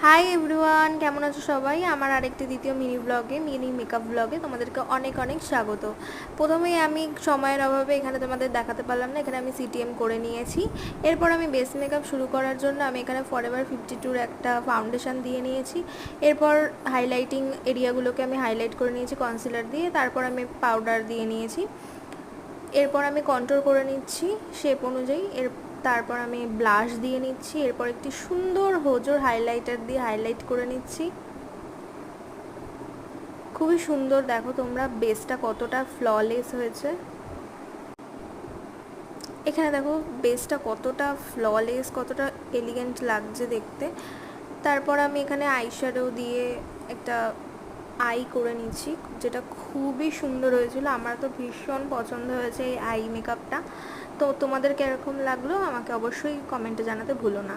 Hi everyone, কেমন আছো সবাই? আমার আরেকটি দ্বিতীয় মিনি মেকআপ ব্লগে তোমাদেরকে অনেক অনেক স্বাগত। প্রথমেই আমি সময়ের অভাবে এখানে তোমাদের দেখাতে পারলাম না, এখানে আমি সিটিএম করে নিয়েছি। এরপর আমি বেস মেকআপ শুরু করার জন্য আমি এখানে ফরএভার 52-র একটা ফাউন্ডেশন দিয়ে নিয়েছি। এরপর হাইলাইটিং এরিয়াগুলোকে আমি হাইলাইট করে নিয়েছি কনসিলার দিয়ে, তারপর আমি পাউডার দিয়ে নিয়েছি। এরপর আমি কন্ট্রোল করে নিচ্ছি শেপ অনুযায়ী। তারপর আমি ব্লাশ দিয়ে নিচ্ছি। এরপর একটি সুন্দর হোজোর হাইলাইটার দিয়ে হাইলাইট করে নিচ্ছি। খুবই সুন্দর, দেখো তোমরা বেসটা কতটা ফ্ললেস হয়েছে। এখানে দেখো বেসটা কতটা ফ্ললেস, কতটা এলিগেন্ট লাগছে দেখতে। তারপর আমি এখানে আইশ্যাডো দিয়ে একটা আই করে নিচ্ছি, যেটা খুবই সুন্দর হয়েছিল। আমার তো ভীষণ পছন্দ হয়েছে এই আই মেকআপটা। তো তোমাদের কীরকম লাগলো আমাকে অবশ্যই কমেন্টে জানাতে ভুলো না।